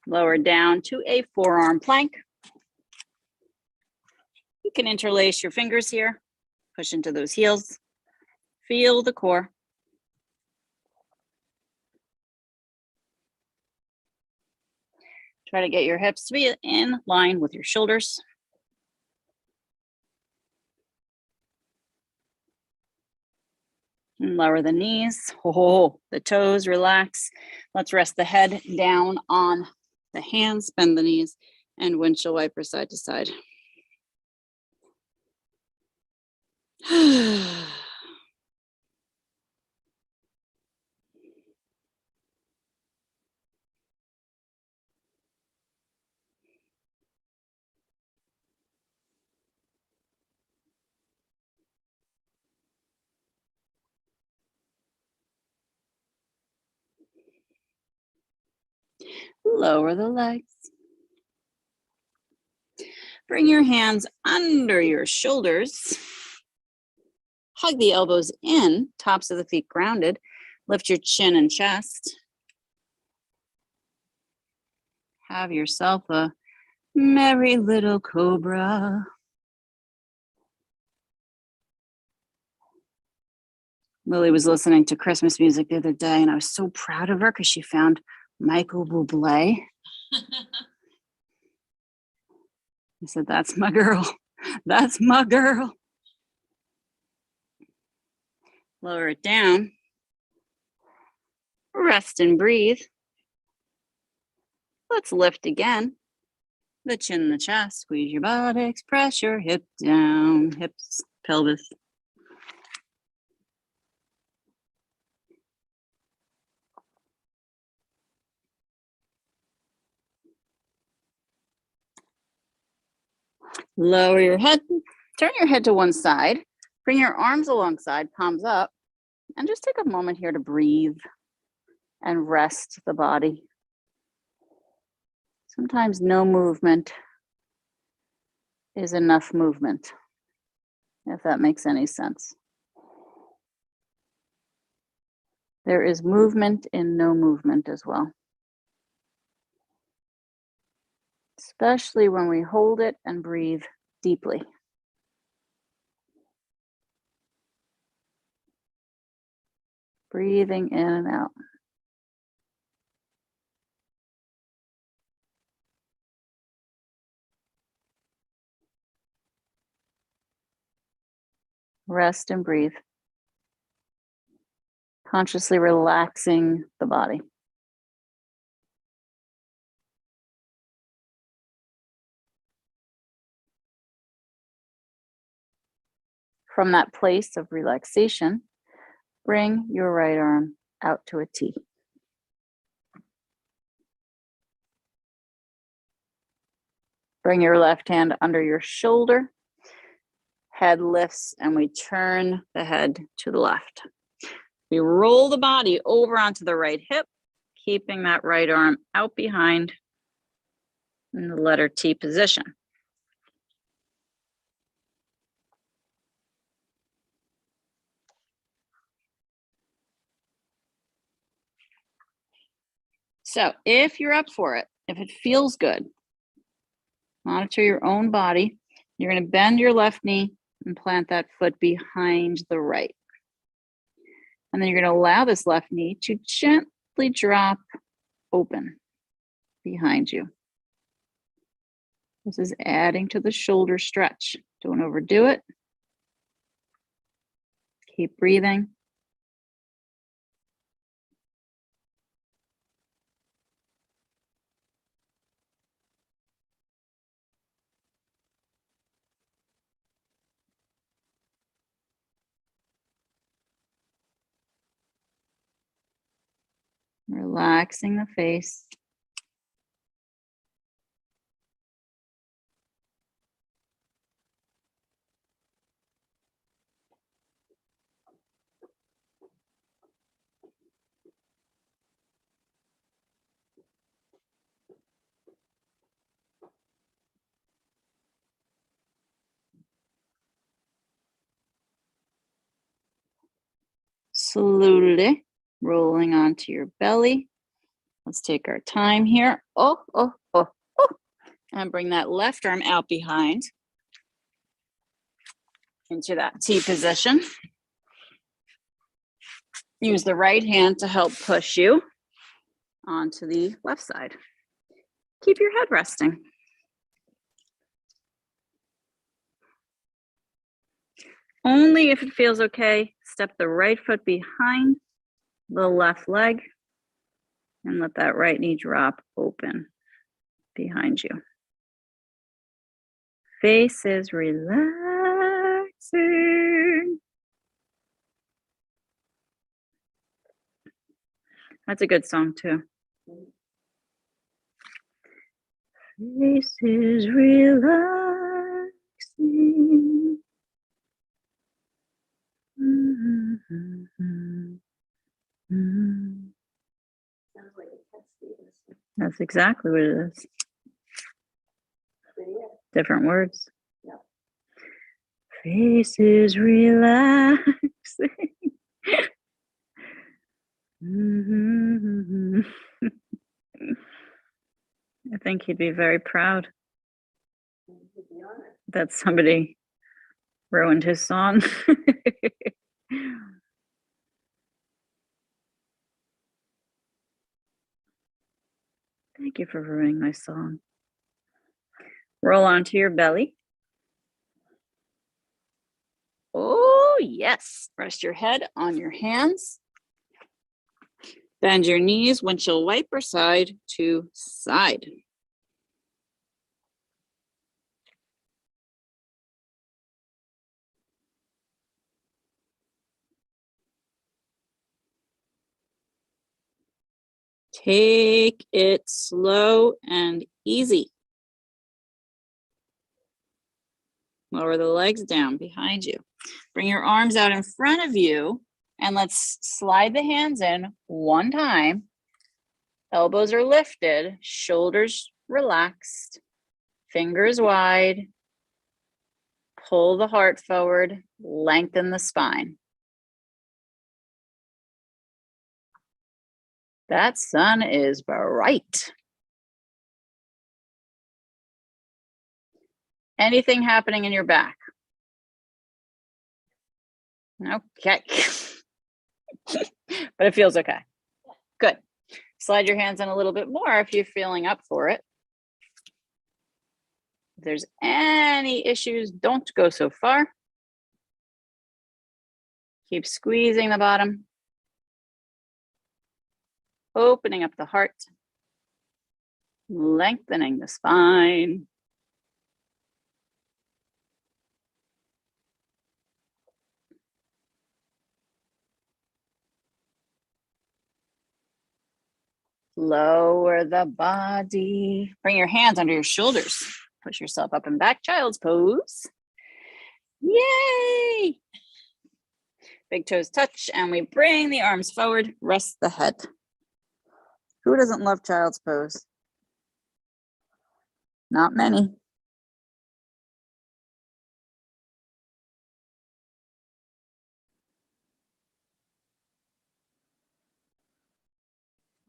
Lower down to a forearm plank. You can interlace your fingers here. Push into those heels. Feel the core. Try to get your hips to be in line with your shoulders. And lower the knees. Oh, the toes, relax. Let's rest the head down on the hands, bend the knees, and windshield wiper side to side. Lower the legs. Bring your hands under your shoulders. Hug the elbows in, tops of the feet grounded. Lift your chin and chest. Have yourself a merry little cobra. Lily was listening to Christmas music the other day, and I was so proud of her because she found Michael Bublé. I said, that's my girl. That's my girl. Lower it down. Rest and breathe. Let's lift again. The chin and the chest. Squeeze your buttocks. Press your hip down. Hips, pelvis. Lower your head. Turn your head to one side. Bring your arms alongside, palms up. And just take a moment here to breathe and rest the body. Sometimes no movement is enough movement, if that makes any sense. There is movement in no movement as well. Especially when we hold it and breathe deeply. Breathing in and out. Rest and breathe. Consciously relaxing the body. From that place of relaxation, bring your right arm out to a T. Bring your left hand under your shoulder. Head lifts and we turn the head to the left. We roll the body over onto the right hip, keeping that right arm out behind in the letter T position. So if you're up for it, if it feels good, monitor your own body. You're going to bend your left knee and plant that foot behind the right. And then you're going to allow this left knee to gently drop open behind you. This is adding to the shoulder stretch. Don't overdo it. Keep breathing. Relaxing the face. Slowly rolling onto your belly. Let's take our time here. Oh. And bring that left arm out behind into that T position. Use the right hand to help push you onto the left side. Keep your head resting. Only if it feels okay, step the right foot behind the left leg and let that right knee drop open behind you. Face is relaxing. That's a good song too. Face is relaxing. Sounds like a Cat Stevens. That's exactly what it is. But yeah, Different words. Yeah. Faces relaxing. Mhm. I think he'd be very proud to be honest. that somebody ruined his song. Thank you for ruining my song. Roll onto your belly. Oh, yes. Rest your head on your hands. Bend your knees, windshield wiper side to side. Take it slow and easy. Lower the legs down behind you. Bring your arms out in front of you and let's slide the hands in one time. Elbows are lifted, shoulders relaxed, fingers wide. Pull the heart forward, lengthen the spine. That sun is bright. Anything happening in your back? Okay. But it feels okay. Good. Slide your hands in a little bit more if you're feeling up for it. If there's any issues, don't go so far. Keep squeezing the bottom. Opening up the heart. Lengthening the spine. Lower the body. Bring your hands under your shoulders. Push yourself up and back, child's pose. Yay! Big toes touch and we bring the arms forward, rest the head. Who doesn't love child's pose? Not many.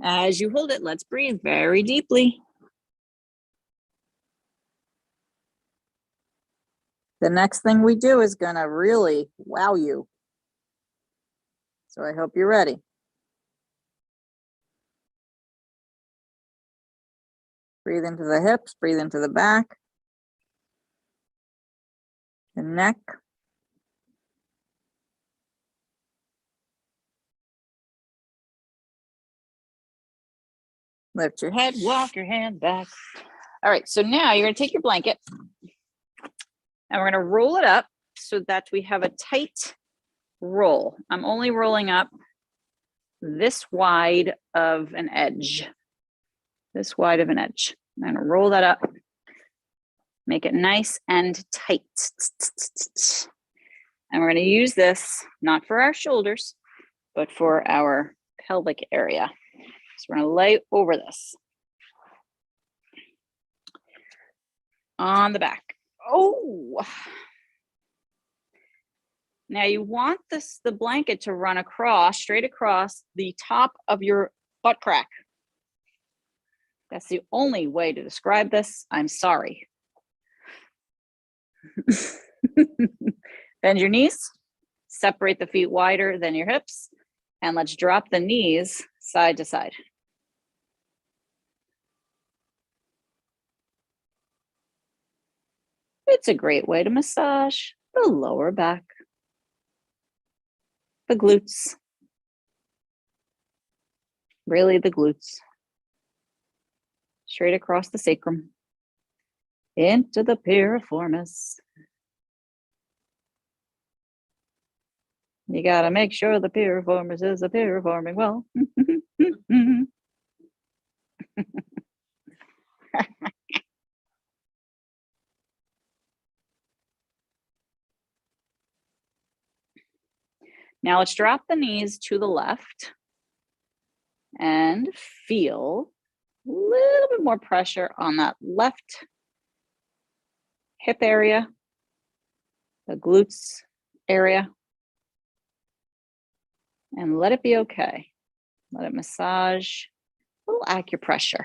As you hold it, let's breathe very deeply. The next thing we do is gonna really wow you. So I hope you're ready. Breathe into the hips, breathe into the back, the neck. Lift your head, walk your hand back. All right, so now you're gonna take your blanket and we're gonna roll it up so that we have a tight roll. I'm only rolling up this wide of an edge. This wide of an edge. I'm gonna roll that up, make it nice and tight. And we're gonna use this, not for our shoulders, but for our pelvic area. So we're gonna lay over this. On the back. Oh. Now you want the blanket to run across, straight across the top of your butt crack. That's the only way to describe this. I'm sorry. Bend your knees, separate the feet wider than your hips, and let's drop the knees side to side. It's a great way to massage the lower back, the glutes, really the glutes, straight across the sacrum, into the piriformis. You gotta make sure the piriformis is piriforming well. Now let's drop the knees to the left and feel little bit more pressure on that left hip area, the glutes area, and let it be okay. Let it massage, a little acupressure.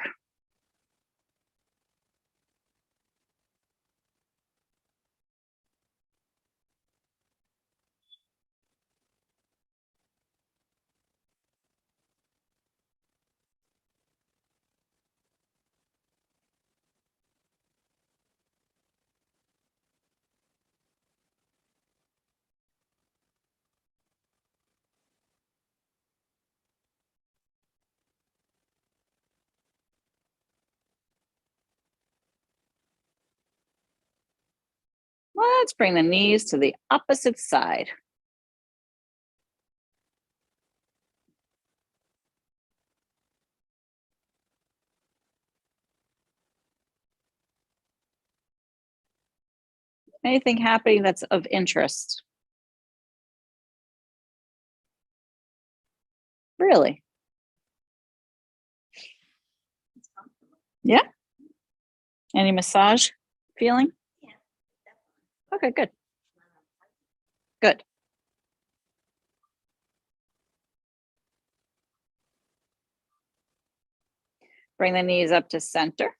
Let's bring the knees to the opposite side. Anything happening that's of interest? Really? It's comfortable. Yeah? Any massage feeling? Yeah, definitely. Okay, good, It's not unpleasant. good. Bring the knees up to center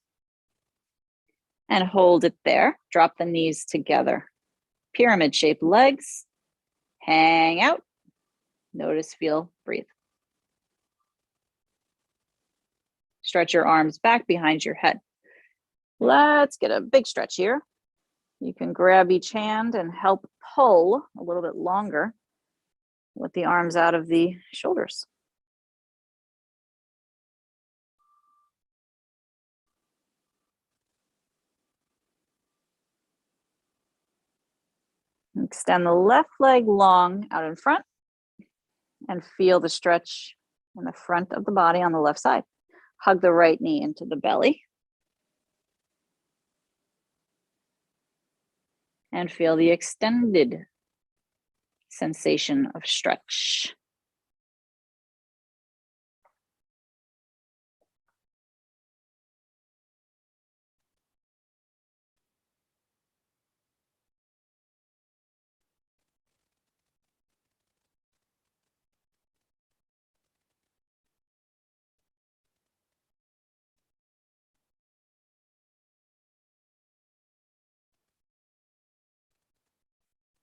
and hold it there. Drop the knees together. Pyramid shaped legs, hang out. Notice, feel, breathe. Stretch your arms back behind your head. Let's get a big stretch here. You can grab each hand and help pull a little bit longer with the arms out of the shoulders. Extend the left leg long out in front and feel the stretch in the front of the body on the left side. Hug the right knee into the belly. And feel the extended sensation of stretch.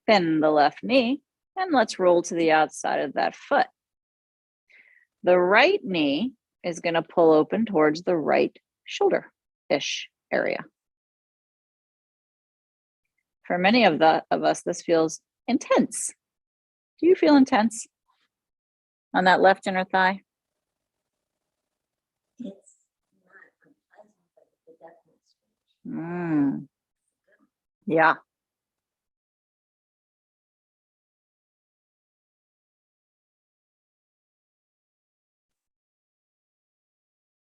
Bend the left knee and let's roll to the outside of that foot. The right knee is going to pull open towards the right shoulder-ish area. For many of us, this feels intense. Do you feel intense on that left inner thigh? It's not unpleasant, but it's a definite stretch. Yeah.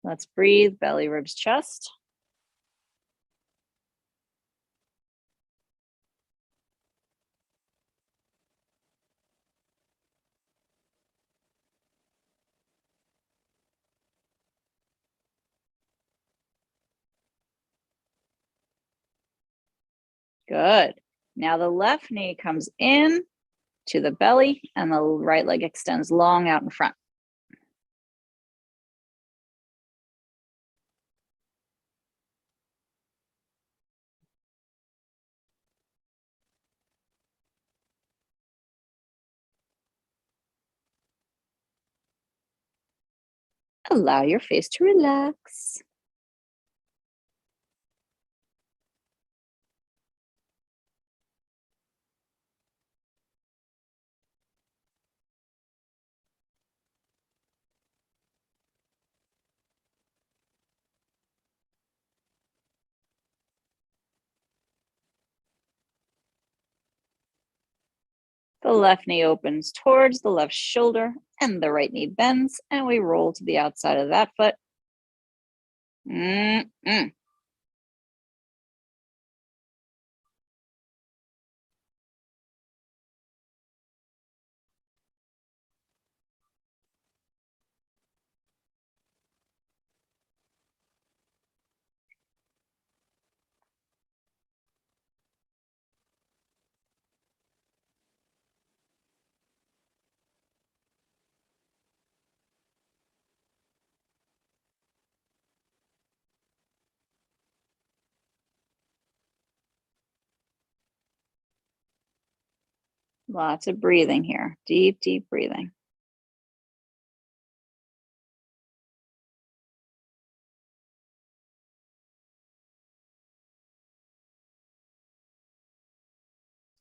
Let's breathe, belly, ribs, chest. Good. Now the left knee comes in to the belly and the right leg extends long out in front. Allow your face to relax. The left knee opens towards the left shoulder and the right knee bends and we roll to the outside of that foot. Lots of breathing here. Deep, deep breathing.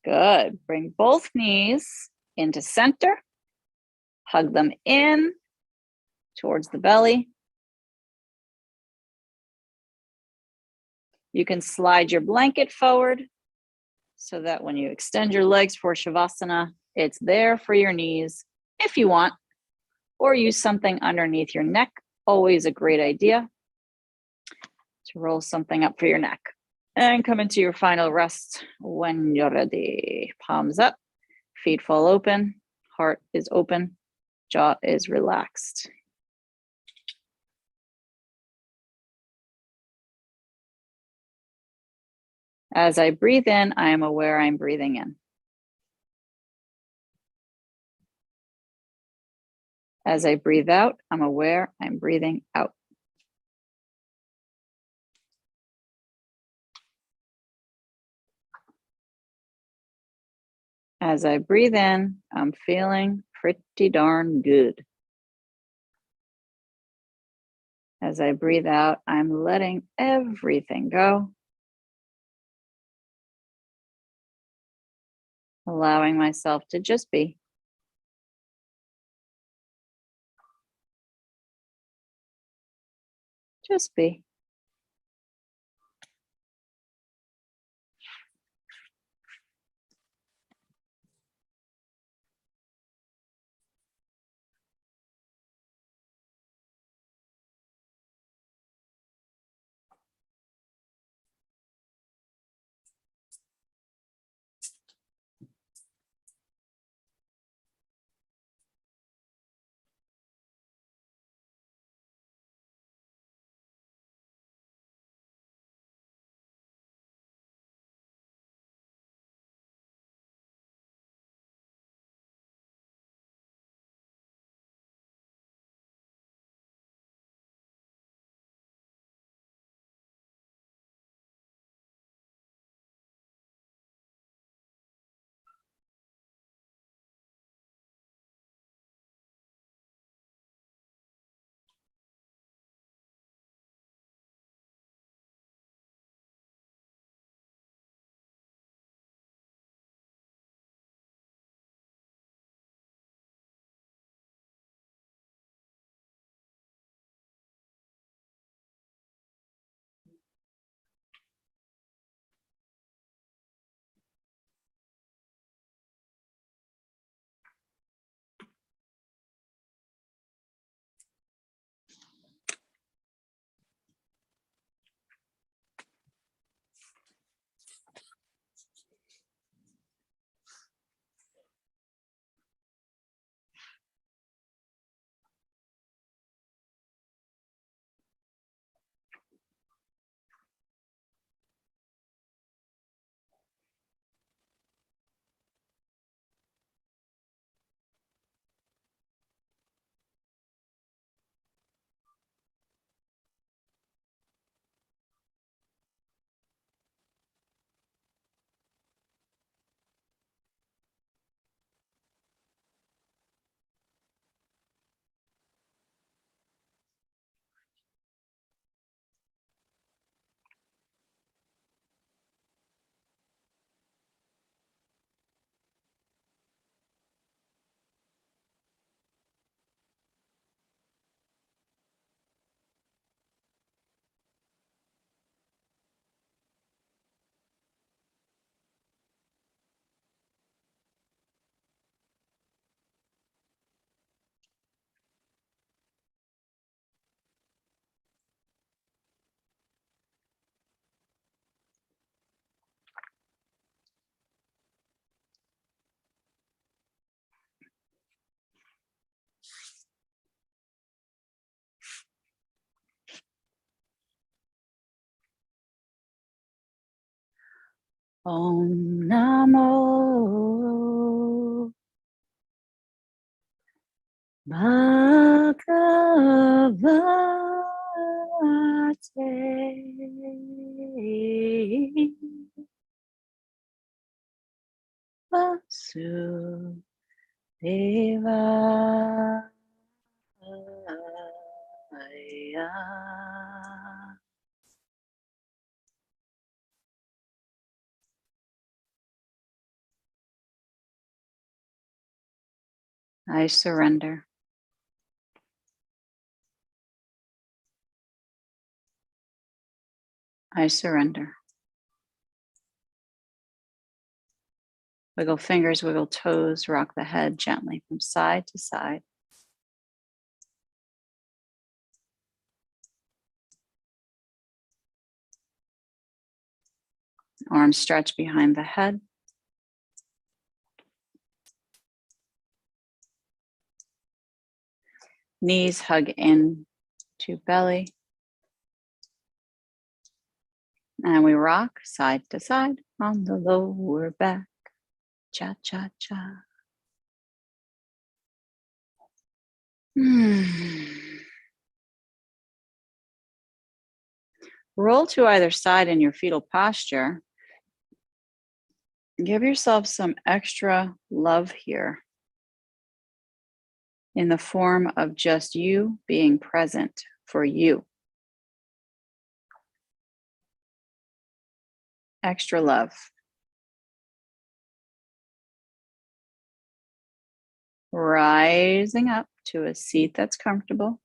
Good. Bring both knees into center. Hug them in towards the belly. You can slide your blanket forward so that when you extend your legs for Shavasana, it's there for your knees if you want, or use something underneath your neck. Always a great idea to roll something up for your neck. And come into your final rest when you're ready. Palms up, feet fall open, heart is open, jaw is relaxed. As I breathe in, I am aware I'm breathing in. As I breathe out, I'm aware I'm breathing out. As I breathe in, I'm feeling pretty darn good. As I breathe out, I'm letting everything go. Allowing myself to just be. Just be. Om Namo Bhagavate Devaya. I surrender. I surrender. Wiggle fingers, wiggle toes, rock the head gently from side to side. Arms stretch behind the head. Knees hug in to belly. And we rock side to side on the lower back. Cha, cha, cha. Roll to either side in your fetal posture. Give yourself some extra love here in the form of just you being present for you. Extra love. Rising up to a seat that's comfortable.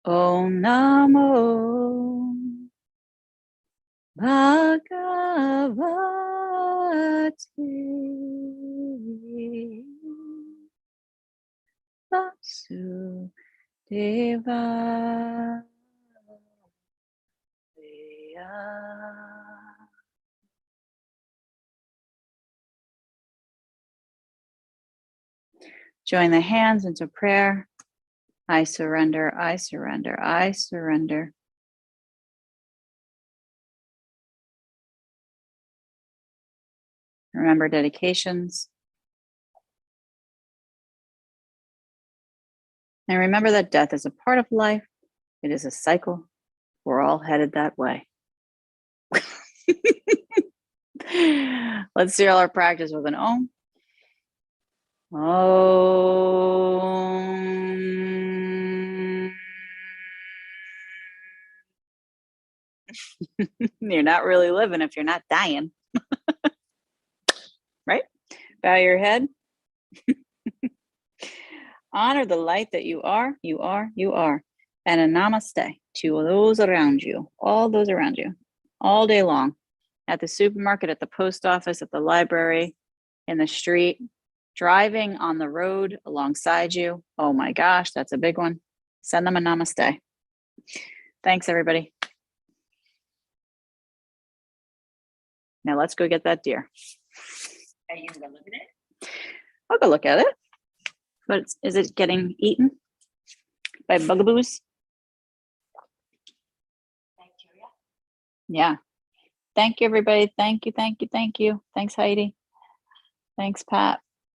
Om Namo Bhagavate Vasudevaya. Join the hands into prayer. I surrender, I surrender, I surrender. Remember dedications. And remember that death is a part of life. It is a cycle. We're all headed that way. Let's seal our practice with an Om. Om. You're not really living if you're not dying. Right? Bow your head. Honor the light that you are, you are, you are. And a namaste to those around you, all those around you, all day long, at the supermarket, at the post office, at the library, in the street, driving on the road alongside you. Oh my gosh, that's a big one. Send them a namaste. Thanks, everybody. Now let's go get that deer. Are you gonna look at it? I'll go look at it. But is it getting eaten by bugaboos? Bacteria? Yeah. Thank you, everybody. Thank you, thank you, thank you. Thanks, Heidi. Thanks, Pat.